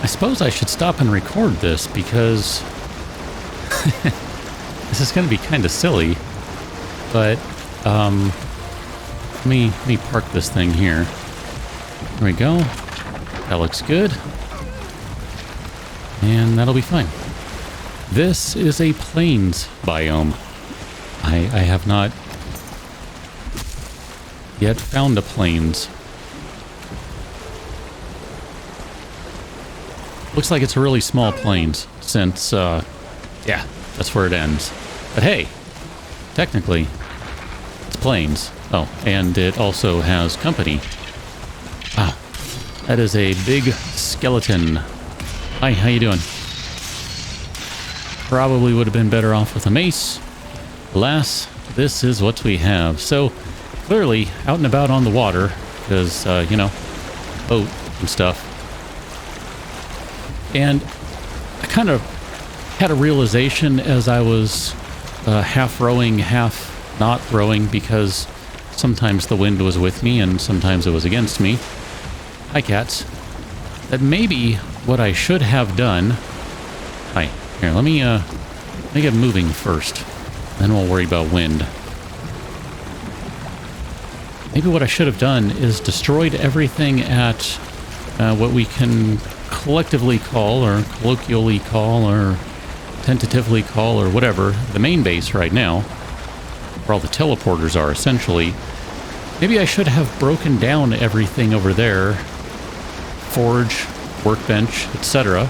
I suppose I should stop and record this because this is going to be kind of silly. But let me park this thing here. There we go. That looks good. And that'll be fine. This is a plains biome. I have not yet found a plains. Looks like it's a really small plains since, yeah, that's where it ends. But hey, technically, it's plains. Oh, and it also has company. Wow, that is a big skeleton. Hi, how you doing? Probably would have been better off with a mace. Alas, this is what we have. So, clearly, out and about on the water, because, you know, boat and stuff. And I kind of had a realization as I was half rowing, half not rowing, because sometimes the wind was with me and sometimes it was against me. Hi, cats. That maybe what I should have done... Hi. Here, let me get moving first. Then we'll worry about wind. Maybe what I should have done is destroyed everything at what we can collectively call, or colloquially call, or tentatively call, or whatever, the main base right now, where all the teleporters are, essentially. Maybe I should have broken down everything over there. Forge, workbench, etc.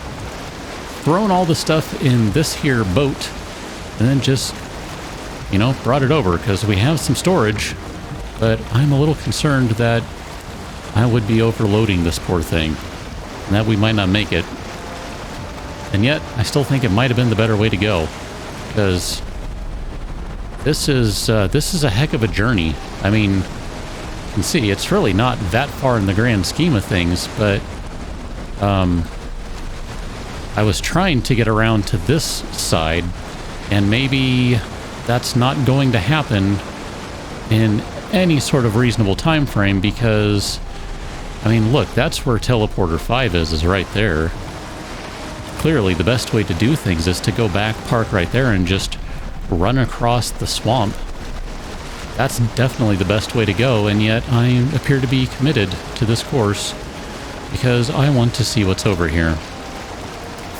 Thrown all the stuff in this here boat, and then just, you know, brought it over, because we have some storage, but I'm a little concerned that I would be overloading this poor thing, and that we might not make it. And yet, I still think it might have been the better way to go, because this is a heck of a journey. I mean, you can see it's really not that far in the grand scheme of things, but I was trying to get around to this side, and maybe that's not going to happen in any sort of reasonable time frame, because, I mean, look, that's where Teleporter 5 is right there. Clearly, the best way to do things is to go back, park right there, and just run across the swamp. That's definitely the best way to go, and yet I appear to be committed to this course because I want to see what's over here,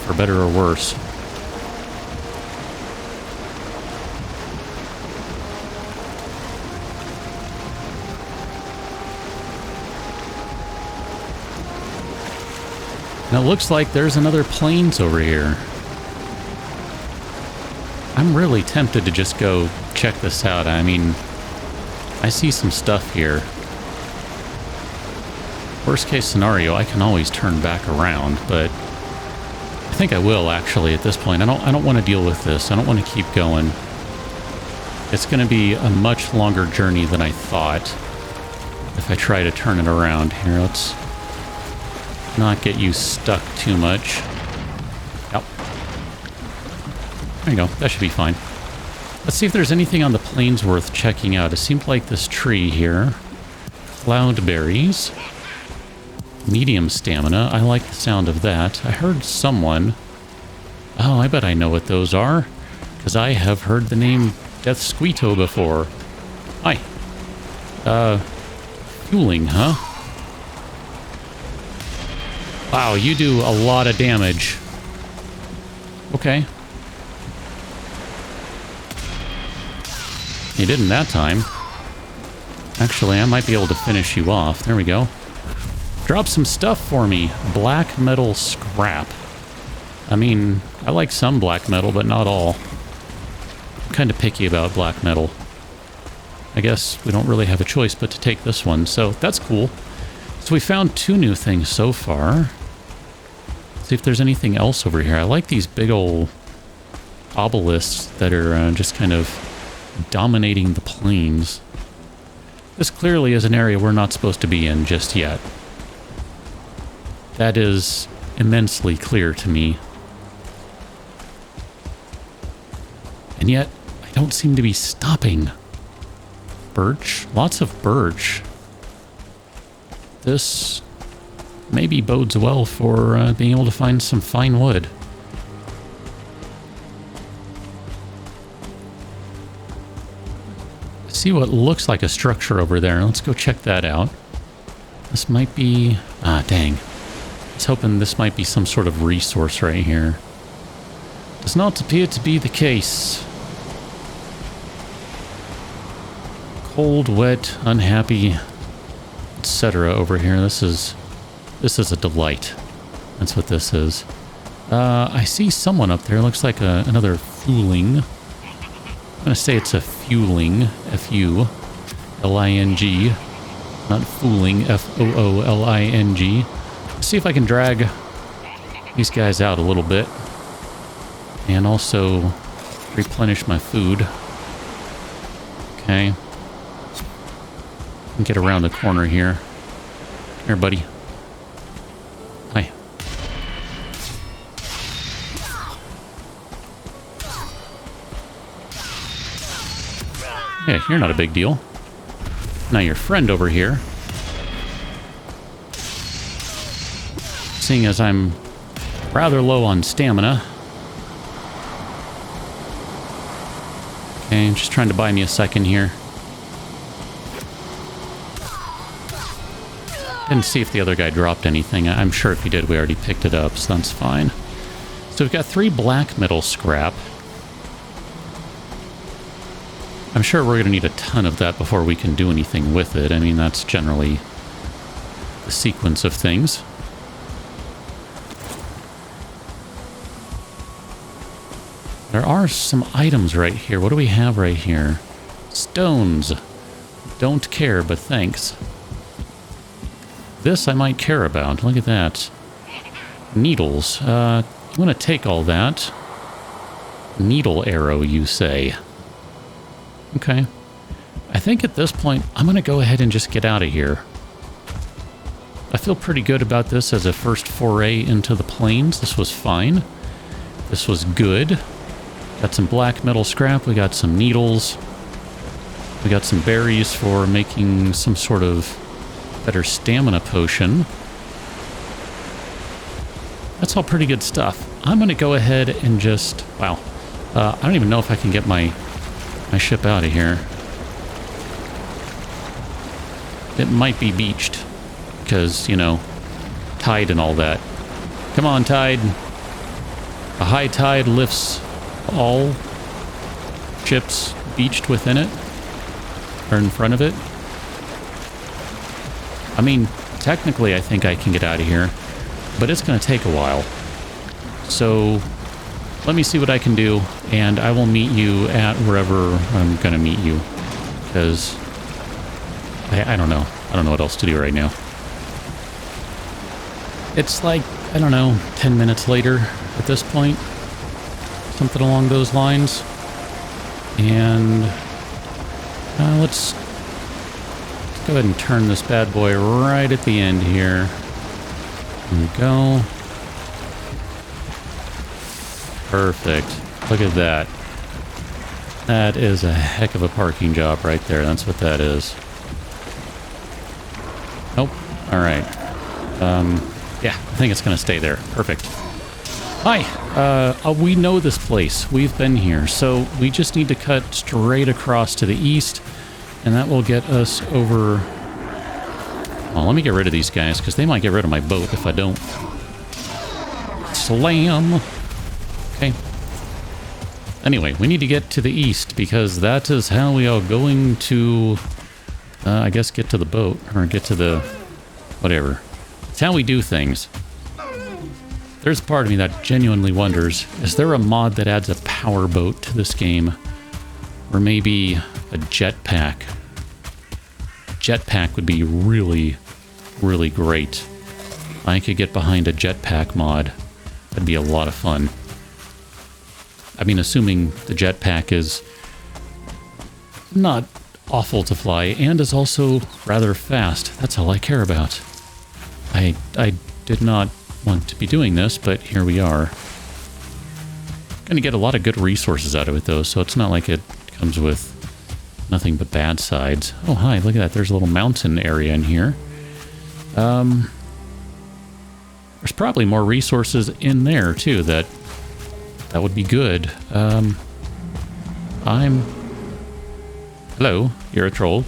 for better or worse. And it looks like there's another plains over here. I'm really tempted to just go check this out. I mean, I see some stuff here. Worst case scenario, I can always turn back around, but I think I will actually at this point. I don't want to deal with this. I don't want to keep going. It's going to be a much longer journey than I thought if I try to turn it around. Here, let's not get you stuck too much. Yep. There you go. That should be fine. Let's see if there's anything on the plains worth checking out. It seemed like this tree here. Cloudberries. Medium stamina. I like the sound of that. I heard someone... Oh, I bet I know what those are, because I have heard the name Death Squito before. Hi. Fuling, huh? Wow, you do a lot of damage. Okay. You didn't that time. Actually, I might be able to finish you off. There we go. Drop some stuff for me. Black metal scrap. I mean, I like some black metal, but not all. I'm kind of picky about black metal. I guess we don't really have a choice but to take this one, so that's cool. So we found 2 new things so far. See if there's anything else over here. I like these big old obelisks that are just kind of dominating the plains. This clearly is an area we're not supposed to be in just yet. That is immensely clear to me. And yet, I don't seem to be stopping. Birch? Lots of birch. This maybe bodes well for being able to find some fine wood. I see what looks like a structure over there. Let's go check that out. This might be... Ah, dang. I was hoping this might be some sort of resource right here. Does not appear to be the case. Cold, wet, unhappy, etc. over here. This is a delight. That's what this is. I see someone up there. Looks like another Fuling. I'm going to say it's a Fuling. F-U-L-I-N-G. Not Fooling. F-O-O-L-I-N-G. Let's see if I can drag these guys out a little bit. And also replenish my food. Okay. Get around the corner here. Here, buddy. Hi. Yeah, you're not a big deal. Now your friend over here. Seeing as I'm rather low on stamina. Okay, just trying to buy me a second here. Didn't see if the other guy dropped anything. I'm sure if he did, we already picked it up, so that's fine. So we've got 3 black metal scrap. I'm sure we're going to need a ton of that before we can do anything with it. I mean, that's generally the sequence of things. There are some items right here. What do we have right here? Stones. Don't care, but thanks. This I might care about. Look at that. Needles. You want to take all that. Needle arrow, you say. Okay. I think at this point, I'm going to go ahead and just get out of here. I feel pretty good about this as a first foray into the plains. This was fine. This was good. Got some black metal scrap. We got some needles. We got some berries for making some sort of better stamina potion. That's all pretty good stuff. I'm going to go ahead and just... Wow. I don't even know if I can get my ship out of here. It might be beached. Because, you know, tide and all that. Come on, tide. A high tide lifts all ships beached within it. Or in front of it. I mean, technically I think I can get out of here, but it's going to take a while. So let me see what I can do, and I will meet you at wherever I'm going to meet you, because I don't know. I don't know what else to do right now. It's like, I don't know, 10 minutes later at this point. Something along those lines. And let's go ahead and turn this bad boy right at the end here. There we go. Perfect. Look at that. That is a heck of a parking job right there. That's what that is. Nope. All right. Yeah, I think it's going to stay there. Perfect. Hi. We know this place. We've been here. So we just need to cut straight across to the east. And that will get us over... Well, let me get rid of these guys, because they might get rid of my boat if I don't. Slam! Okay. Anyway, we need to get to the east, because that is how we are going to... I guess get to the boat, or get to the... whatever. It's how we do things. There's a part of me that genuinely wonders, is there a mod that adds a power boat to this game? Or maybe a jetpack. Jetpack would be really, really great. I could get behind a jetpack mod. That'd be a lot of fun. I mean, assuming the jetpack is not awful to fly and is also rather fast. That's all I care about. I did not want to be doing this, but here we are. Gonna get a lot of good resources out of it, though, so it's not like it comes with nothing but bad sides. Oh, hi, look at that. There's a little mountain area in here. There's probably more resources in there, too, that would be good. Hello, you're a troll.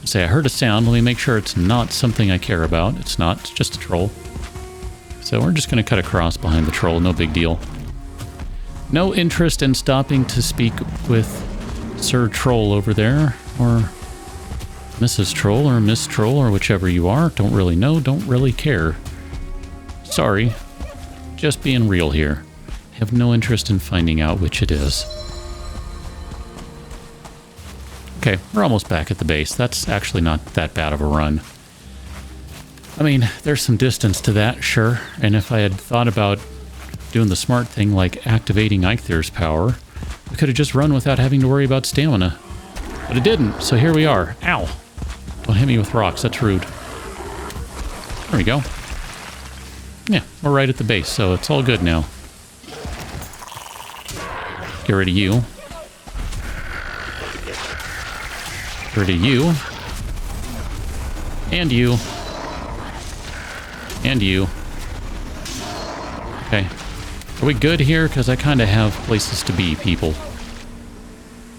Say, I heard a sound. Let me make sure it's not something I care about. It's not. It's just a troll. So we're just going to cut across behind the troll. No big deal. No interest in stopping to speak with Sir Troll over there, or Mrs. Troll, or Miss Troll, or whichever you are. Don't really know. Don't really care. Sorry. Just being real here. Have no interest in finding out which it is. Okay, we're almost back at the base. That's actually not that bad of a run. I mean, there's some distance to that, sure. And if I had thought about doing the smart thing like activating Eikthyre's power, we could have just run without having to worry about stamina. But it didn't, so here we are. Ow! Don't hit me with rocks, that's rude. There we go. Yeah, we're right at the base, so it's all good now. Get rid of you. Get rid of you. And you. And you. Okay. Are we good here? Because I kind of have places to be, people.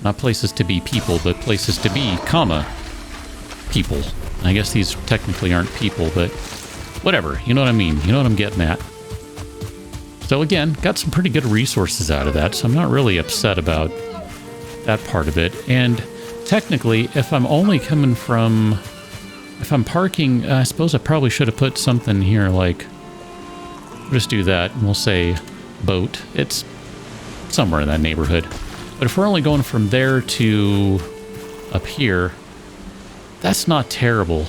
Not places to be people, but places to be, comma, people. I guess these technically aren't people, but whatever. You know what I mean. You know what I'm getting at. So again, got some pretty good resources out of that, so I'm not really upset about that part of it. And technically, if I'm only coming from... If I'm parking, I suppose I probably should have put something here like... We'll just do that, and we'll say boat. It's somewhere in that neighborhood. But if we're only going from there to up here, that's not terrible.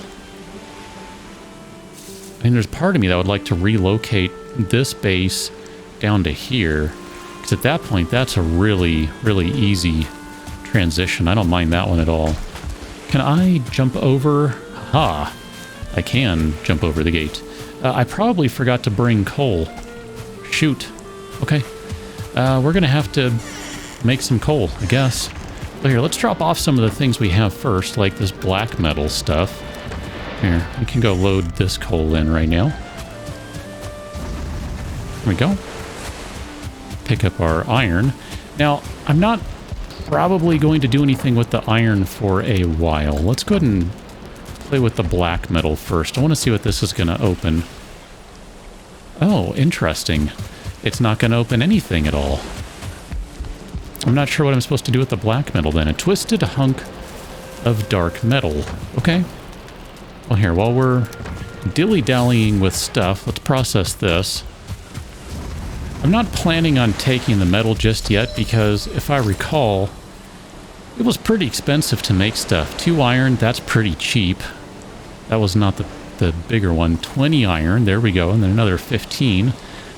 I mean, there's part of me that would like to relocate this base down to here. Because at that point, that's a really, really easy transition. I don't mind that one at all. Can I jump over... Ah, I can jump over the gate. I probably forgot to bring coal. Shoot. Okay. We're going to have to make some coal, I guess. But here, let's drop off some of the things we have first, like this black metal stuff. Here, we can go load this coal in right now. There we go. Pick up our iron. Now, I'm not probably going to do anything with the iron for a while. Let's go ahead and play with the black metal first. I want to see what this is going to open. Oh, interesting. It's not going to open anything at all. I'm not sure what I'm supposed to do with the black metal then. A twisted hunk of dark metal. Okay. Well, here, while we're dilly-dallying with stuff, let's process this. I'm not planning on taking the metal just yet because, if I recall, it was pretty expensive to make stuff. 2 iron, that's pretty cheap. That was not the bigger one. 20 iron, there we go, and then another 15.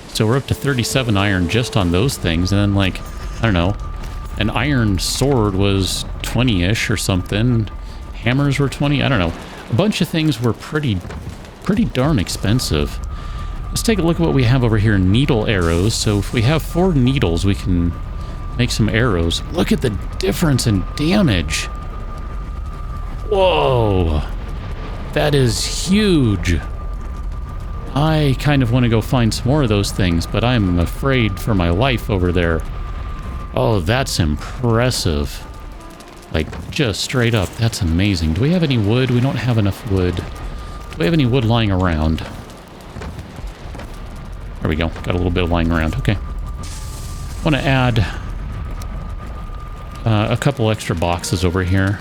So we're up to 37 iron just on those things, and then, like, I don't know, an iron sword was 20-ish or something. Hammers were 20, I don't know. A bunch of things were pretty darn expensive. Let's take a look at what we have over here. Needle arrows. So if we have 4 needles, we can make some arrows. Look at the difference in damage. Whoa. That is huge. I kind of want to go find some more of those things, but I'm afraid for my life over there. Oh, that's impressive. Like, just straight up. That's amazing. Do we have any wood? We don't have enough wood. Do we have any wood lying around? There we go. Got a little bit of lying around. Okay. Want to add a couple extra boxes over here.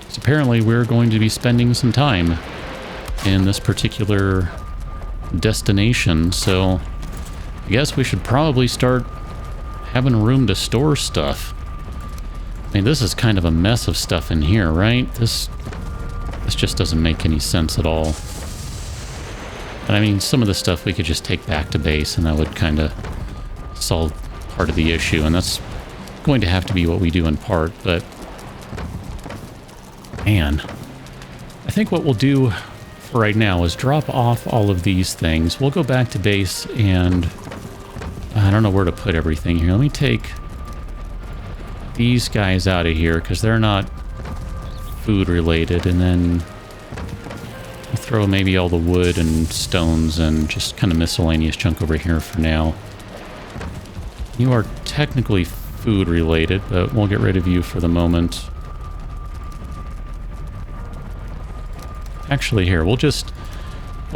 So apparently we're going to be spending some time in this particular destination, so I guess we should probably start having room to store stuff. I mean, this is kind of a mess of stuff in here, right? This just doesn't make any sense at all. But I mean, some of the stuff we could just take back to base and that would kind of solve part of the issue, and that's going to have to be what we do in part, but man, I think what we'll do for right now is drop off all of these things. We'll go back to base and I don't know where to put everything here. Let me take these guys out of here because they're not food related, and then we'll throw maybe all the wood and stones and just kind of miscellaneous junk over here for now. You are technically food related, but we'll get rid of you for the moment. Actually, here, we'll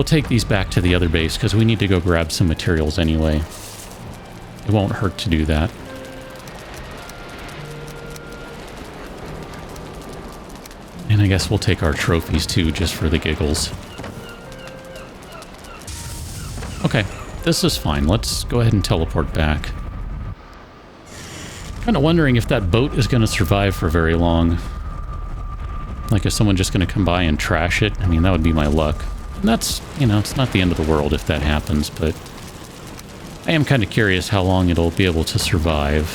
take these back to the other base because we need to go grab some materials anyway. It won't hurt to do that. And I guess we'll take our trophies too, just for the giggles. Okay, this is fine. Let's go ahead and teleport back. Kind of wondering if that boat is going to survive for very long. Like, is someone just going to come by and trash it? I mean, that would be my luck. And that's, you know, it's not the end of the world if that happens, but I am kind of curious how long it'll be able to survive.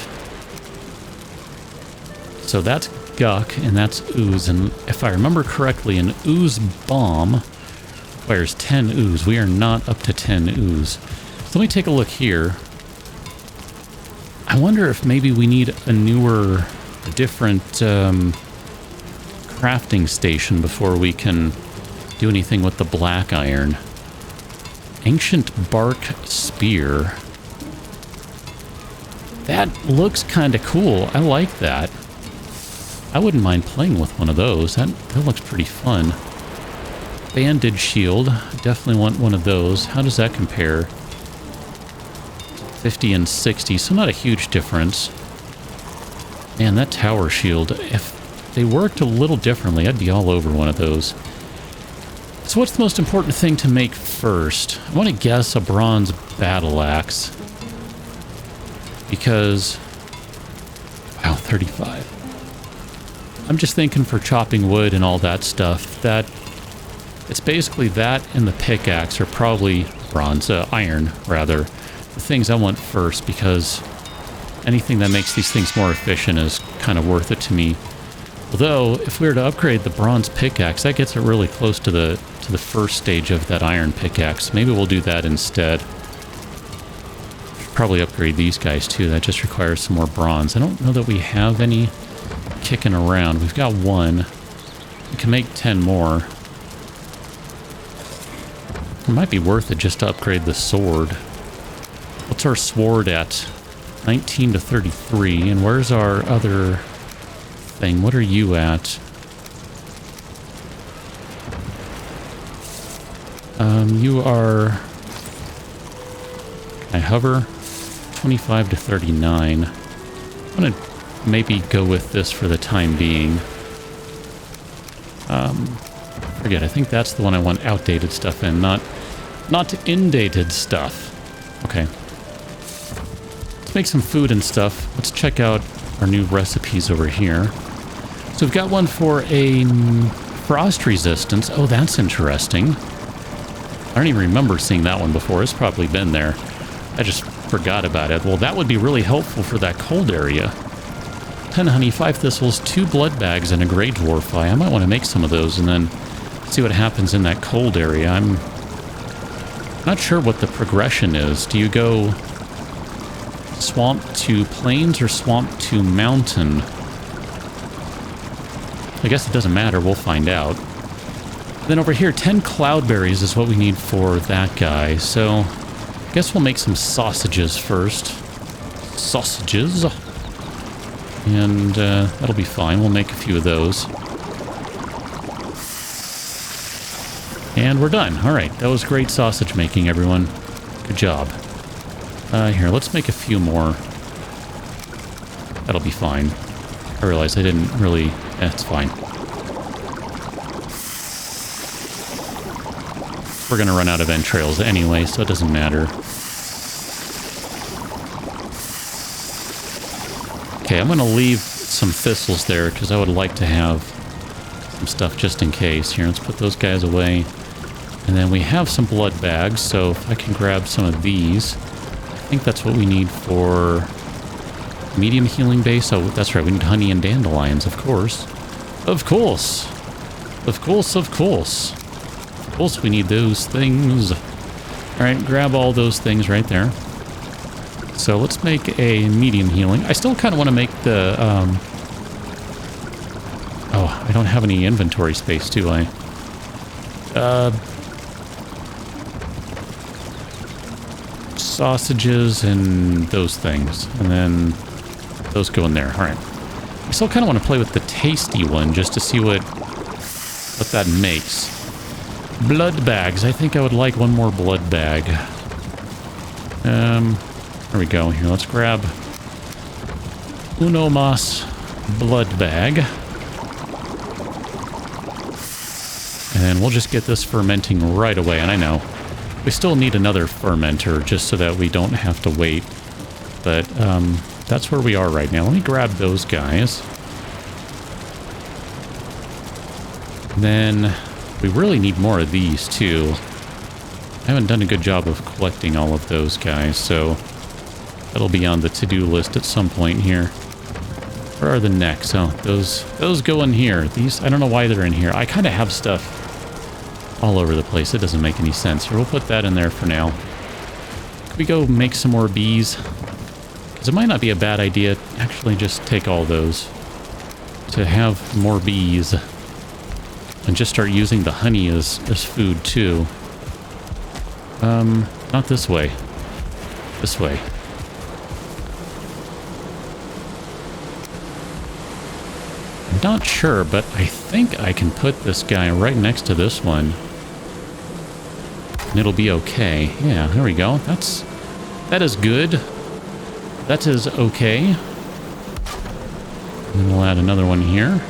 So that's Guck, and that's Ooze, and if I remember correctly, an Ooze bomb requires 10 Ooze. We are not up to 10 Ooze. So let me take a look here. I wonder if maybe we need a newer, different crafting station before we can do anything with the black iron. Ancient bark spear. That looks kind of cool. I like that. I wouldn't mind playing with one of those. That looks pretty fun. Banded shield. Definitely want one of those. How does that compare? 50 and 60, so not a huge difference. Man, that tower shield, if they worked a little differently, I'd be all over one of those. So what's the most important thing to make first? I want to guess a bronze battle axe. Because... wow, 35. I'm just thinking for chopping wood and all that stuff, that it's basically that and the pickaxe, or probably bronze, iron, rather, the things I want first, because anything that makes these things more efficient is kind of worth it to me. Although, if we were to upgrade the bronze pickaxe, that gets it really close to the first stage of that iron pickaxe. Maybe we'll do that instead. Should probably upgrade these guys too. That just requires some more bronze. I don't know that we have any kicking around. We've got one. We can make 10 more. It might be worth it just to upgrade the sword. What's our sword at? 19 to 33. And where's our other thing? What are you at? You are... I hover? 25 to 39. I'm going to maybe go with this for the time being. Forget, I think that's the one I want outdated stuff in, not indated stuff. Okay. Let's make some food and stuff. Let's check out our new recipes over here. So we've got one for a frost resistance. Oh, that's interesting. I don't even remember seeing that one before. It's probably been there. I just forgot about it. Well, that would be really helpful for that cold area. 10 honey, 5 thistles, 2 blood bags, and a grey dwarf eye. I might want to make some of those and then see what happens in that cold area. I'm not sure what the progression is. Do you go swamp to plains or swamp to mountain? I guess it doesn't matter. We'll find out. Then over here, 10 cloudberries is what we need for that guy. So I guess we'll make some sausages first. Sausages. And that'll be fine. We'll make a few of those. And we're done. All right. That was great sausage making, everyone. Good job. Here, let's make a few more. That'll be fine. I realized I didn't really... it's fine. We're going to run out of entrails anyway, so it doesn't matter. Okay, I'm going to leave some thistles there because I would like to have some stuff just in case. Here, let's put those guys away. And then we have some blood bags, so if I can grab some of these. I think that's what we need for medium healing base. Oh, that's right, we need honey and dandelions, of course. Of course! Of course, of course. Of course we need those things. Alright, grab all those things right there. So let's make a medium healing. I still kind of want to make the... oh, I don't have any inventory space, do I? Sausages and those things. And then those go in there. Alright. I still kind of want to play with the tasty one just to see what that makes. Blood bags. I think I would like one more blood bag. There we go. Here, let's grab uno mas blood bag. And we'll just get this fermenting right away. And I know we still need another fermenter just so that we don't have to wait. But that's where we are right now. Let me grab those guys. Then we really need more of these too. I haven't done a good job of collecting all of those guys, so that'll be on the to-do list at some point here. Where are the necks? Oh, those go in here. These, I don't know why they're in here. I kind of have stuff all over the place. It doesn't make any sense. Here, we'll put that in there for now. Could we go make some more bees? Because it might not be a bad idea to actually just take all those to have more bees and just start using the honey as food too. Not this way. This way. I'm not sure, but I think I can put this guy right next to this one. And it'll be okay. Yeah, there we go. That is good. That is okay. And then we'll add another one here.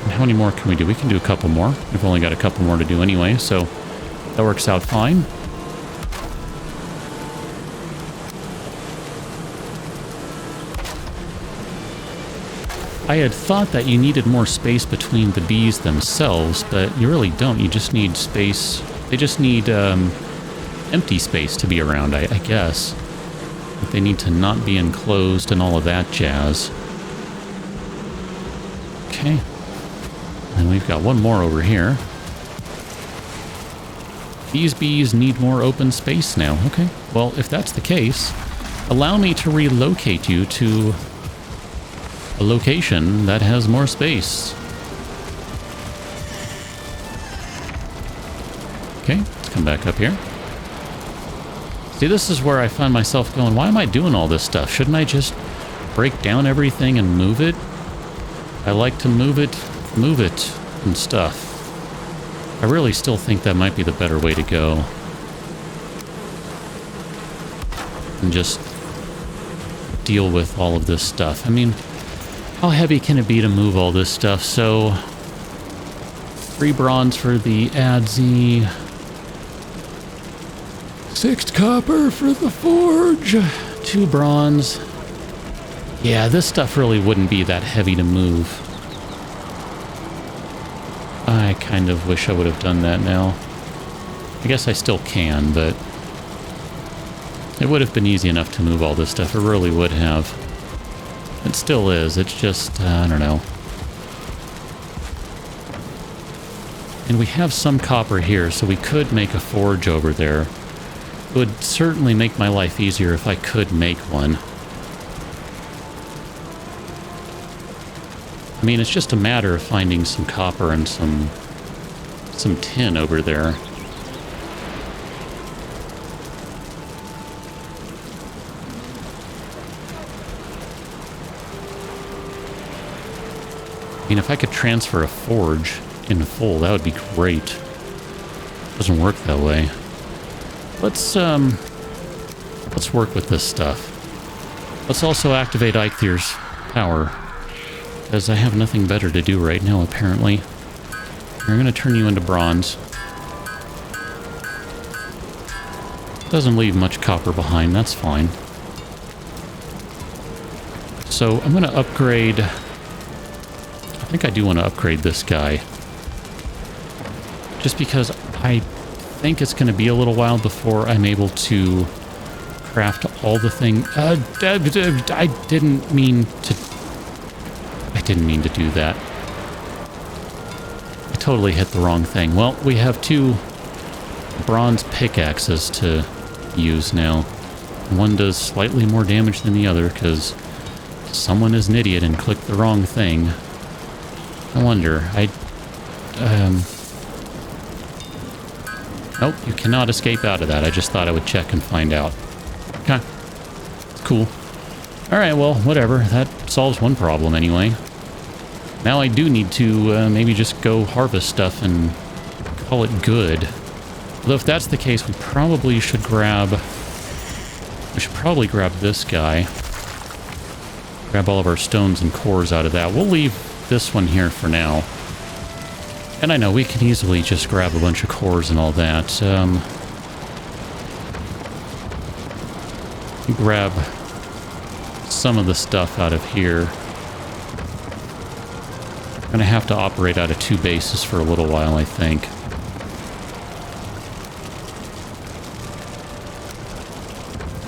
And how many more can we do? We can do a couple more. We've only got a couple more to do anyway, so that works out fine. I had thought that you needed more space between the bees themselves, but you really don't. You just need space. They just need empty space to be around, I guess. But they need to not be enclosed and all of that jazz. Okay. And we've got one more over here. These bees need more open space now. Okay. Well, if that's the case, allow me to relocate you to a location that has more space. Okay, let's come back up here. See, this is where I find myself going, why am I doing all this stuff? Shouldn't I just break down everything and move it? I like to move it and stuff. I really still think that might be the better way to go. And just deal with all of this stuff. I mean, how heavy can it be to move all this stuff? So, 3 bronze for the adze. 6 copper for the forge. 2 bronze. Yeah, this stuff really wouldn't be that heavy to move. I kind of wish I would have done that now. I guess I still can, but it would have been easy enough to move all this stuff. It really would have. It still is. It's just, I don't know. And we have some copper here, so we could make a forge over there. It would certainly make my life easier if I could make one. I mean, it's just a matter of finding some copper and some tin over there. I mean, if I could transfer a forge in full, that would be great. Doesn't work that way. Let's work with this stuff. Let's also activate Eikthyre's power, because I have nothing better to do right now, apparently. We're going to turn you into bronze. Doesn't leave much copper behind, that's fine. So I'm going to upgrade... I think I do want to upgrade this guy. Just because I think it's going to be a little while before I'm able to craft all the things. I didn't mean to do that. I totally hit the wrong thing. Well, we have 2 bronze pickaxes to use now. One does slightly more damage than the other because Someone is an idiot and clicked the wrong thing. I wonder. Nope, you cannot escape out of that. I just thought I would check and find out. Okay. It's cool. Alright, well, whatever. That solves one problem anyway. Now I do need to maybe just go harvest stuff and call it good. Although if that's the case, we probably should grab... We should probably grab this guy. Grab all of our stones and cores out of that. We'll leave this one here for now. And I know we can easily just grab a bunch of cores and all that. Grab some of the stuff out of here. I'm gonna have to operate out of 2 bases for a little while, I think.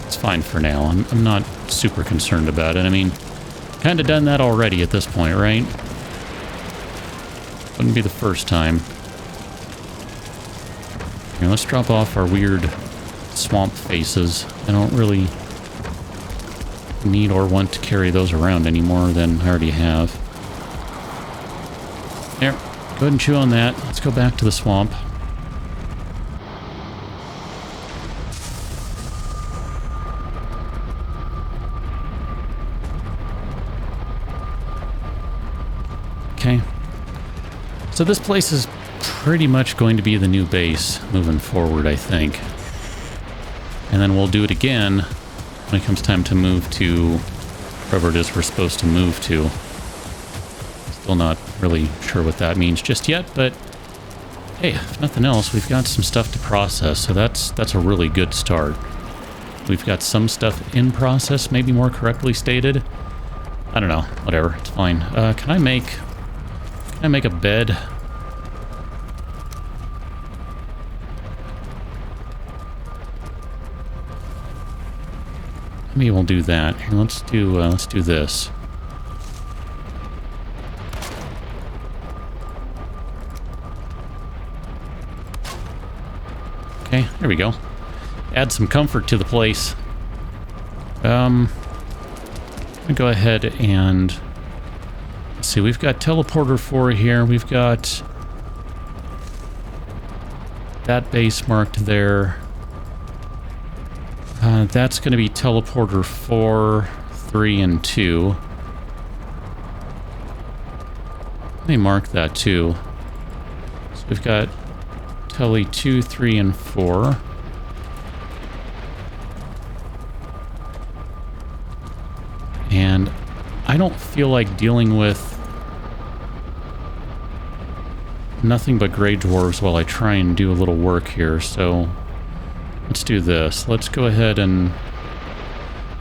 It's fine for now. I'm not super concerned about it. I mean, kind of done that already at this point, right? Wouldn't be the first time. Here, let's drop off our weird swamp faces. I don't really need or want to carry those around any more than I already have. There, go ahead and chew on that. Let's go back to the swamp. Okay. So this place is pretty much going to be the new base moving forward, I think. And then we'll do it again when it comes time to move to wherever it is we're supposed to move to. Still not really sure what that means just yet, but hey, if nothing else, we've got some stuff to process, so that's a really good start. We've got some stuff in process, maybe more correctly stated. I don't know, whatever, it's fine. Can I make a bed? Maybe we'll do that. Here, let's do this. Okay, there we go. Add some comfort to the place. I'm gonna go ahead and let's see. We've got teleporter 4 here. We've got that base marked there. That's going to be teleporter 4, 3, and 2. Let me mark that too. So we've got tele 2, 3, and 4. And I don't feel like dealing with nothing but gray dwarves while I try and do a little work here, so let's do this. Let's go ahead and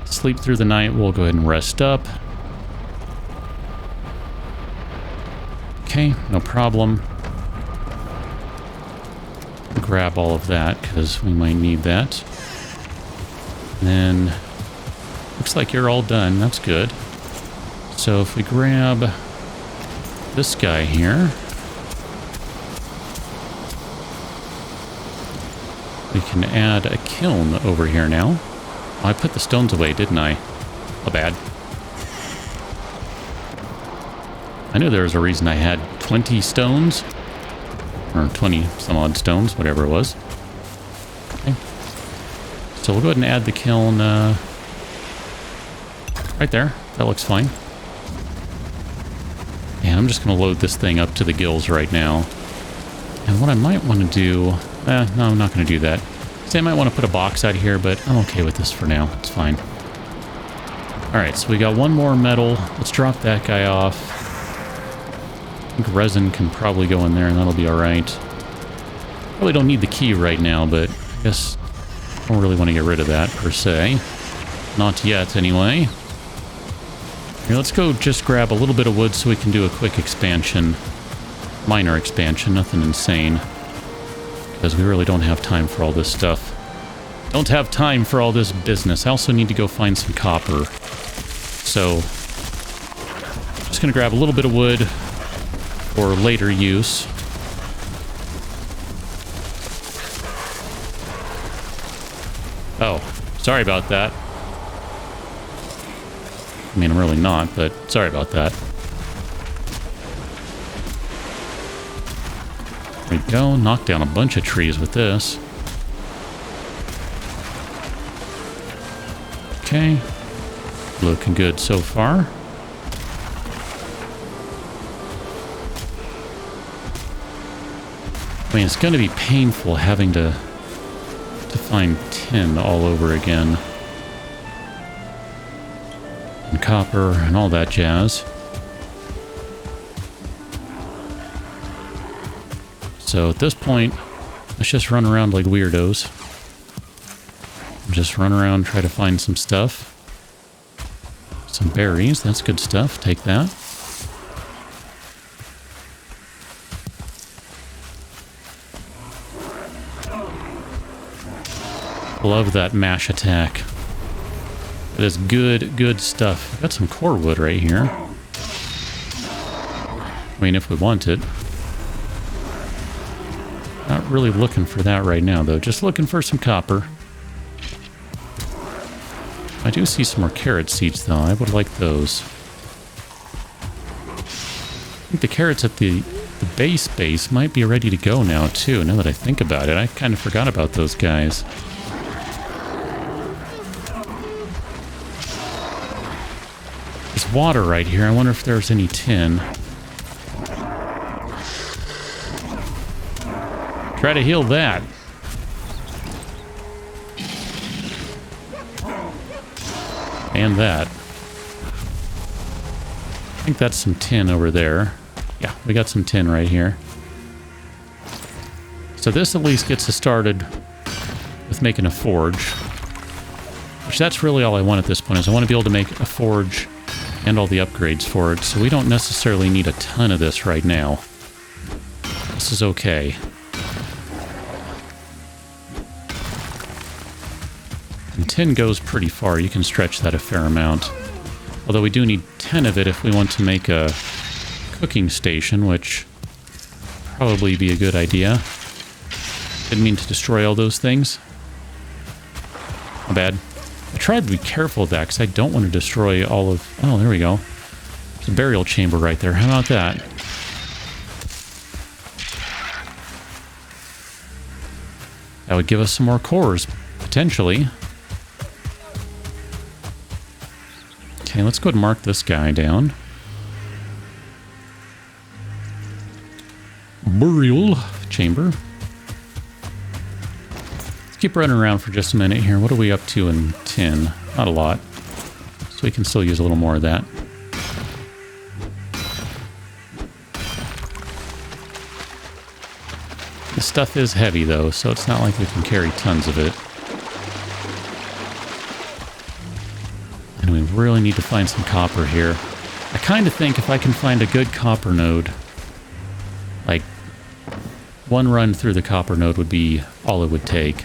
sleep through the night. We'll go ahead and rest up. Okay, no problem. Grab all of that, because we might need that. And then, looks like you're all done. That's good. So if we grab this guy here, we can add a kiln over here now. Oh, I put the stones away, didn't I? Oh, bad. I knew there was a reason I had 20 stones. Or 20 some odd stones, whatever it was. Okay. So we'll go ahead and add the kiln right there. That looks fine. And I'm just going to load this thing up to the gills right now. And what I might want to do... no, I'm not going to do that. So I might want to put a box out here, but I'm okay with this for now. It's fine. Alright, so we got one more metal. Let's drop that guy off. I think resin can probably go in there, and that'll be alright. Probably don't need the key right now, but I guess I don't really want to get rid of that, per se. Not yet, anyway. Here, let's go just grab a little bit of wood so we can do a quick expansion. Minor expansion, nothing insane. Because we really don't have time for all this stuff. Don't have time for all this business. I also need to go find some copper. So, just gonna grab a little bit of wood for later use. Oh, sorry about that. I mean, I'm really not, but sorry about that. There we go. Knock down a bunch of trees with this. Okay. Looking good so far. I mean, it's going to be painful having to find tin all over again. And copper and all that jazz. So at this point, let's just run around like weirdos. Just run around, try to find some stuff. Some berries, that's good stuff. Take that. Love that mash attack. That is good, good stuff. Got some core wood right here. I mean, if we want it. Not really looking for that right now, though. Just looking for some copper. I do see some more carrot seeds, though. I would like those. I think the carrots at the base might be ready to go now, too, now that I think about it. I kind of forgot about those guys. There's water right here. I wonder if there's any tin. Try to heal that. And that. I think that's some tin over there. Yeah, we got some tin right here. So this at least gets us started with making a forge. Which that's really all I want at this point, is I want to be able to make a forge and all the upgrades for it. So we don't necessarily need a ton of this right now. This is okay. And tin goes pretty far. You can stretch that a fair amount. Although we do need 10 of it if we want to make a cooking station, which probably be a good idea. Didn't mean to destroy all those things. My bad. I tried to be careful with that because I don't want to destroy all of... Oh, there we go. There's a burial chamber right there. How about that? That would give us some more cores, potentially. Okay, let's go ahead and mark this guy down. Burial chamber. Let's keep running around for just a minute here. What are we up to in tin? Not a lot. So we can still use a little more of that. This stuff is heavy though, so it's not like we can carry tons of it. And we really need to find some copper here. I kind of think if I can find a good copper node, like one run through the copper node would be all it would take.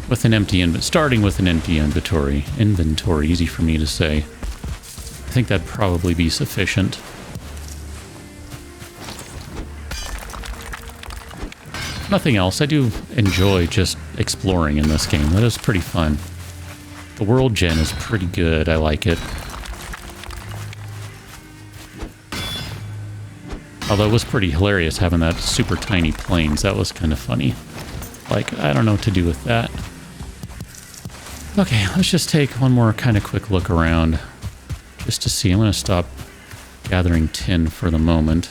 With an empty starting with an empty inventory. Easy for me to say. I think that'd probably be sufficient. Nothing else. I do enjoy just exploring in this game. That is pretty fun. The world gen is pretty good. I like it. Although it was pretty hilarious having that super tiny planes. That was kind of funny. Like, I don't know what to do with that. Okay, let's just take one more kind of quick look around. Just to see. I'm going to stop gathering tin for the moment.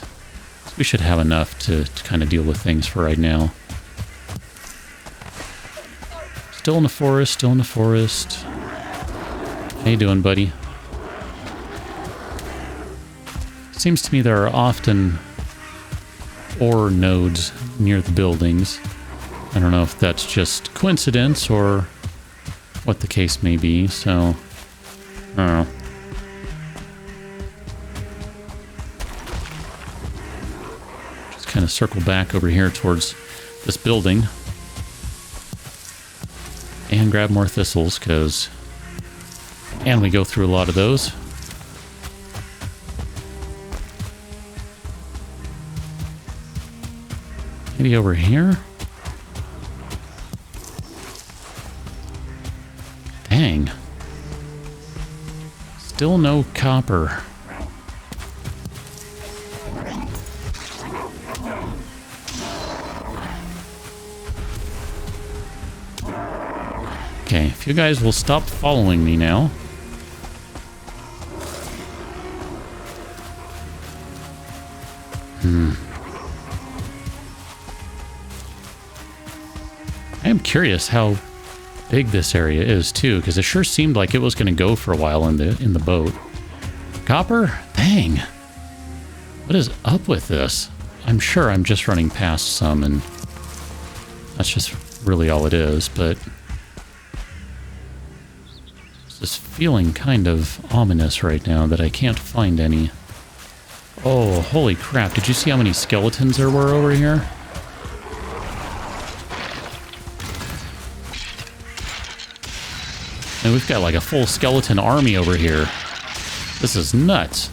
We should have enough to kind of deal with things for right now. Still in the forest, still in the forest. How you doing, buddy? Seems to me there are often ore nodes near the buildings. I don't know if that's just coincidence or what the case may be, so I don't know. Just kind of circle back over here towards this building and grab more thistles, and we go through a lot of those. Maybe over here? Dang. Still no copper. Okay, if you guys will stop following me now. I am curious how big this area is too, because it sure seemed like it was going to go for a while in the boat. Copper? Dang. What is up with this? I'm sure I'm just running past some, and that's just really all it is, but it's just feeling kind of ominous right now that I can't find any. Oh, holy crap. Did you see how many skeletons there were over here? And we've got like a full skeleton army over here. This is nuts.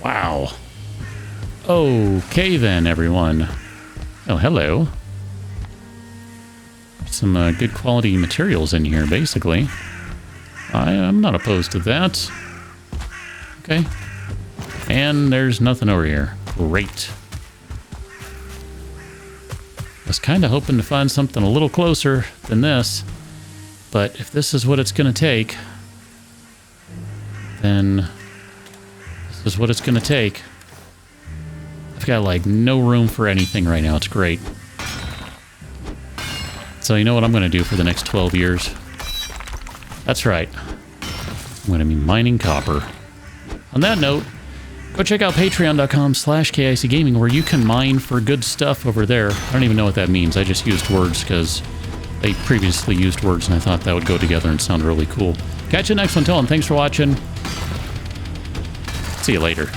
Wow. Okay then, everyone. Oh, hello. Some good quality materials in here, basically. I'm not opposed to that. Okay. And there's nothing over here. Great. I was kind of hoping to find something a little closer than this, but if this is what it's going to take, then this is what it's going to take. I've got like no room for anything right now. It's great. So you know what I'm going to do for the next 12 years? That's right. I'm going to be mining copper. On that note, go check out patreon.com/KICgaming, where you can mine for good stuff over there. I don't even know what that means. I just used words because they previously used words, and I thought that would go together and sound really cool. Catch you next one. Till then, thanks for watching. See you later.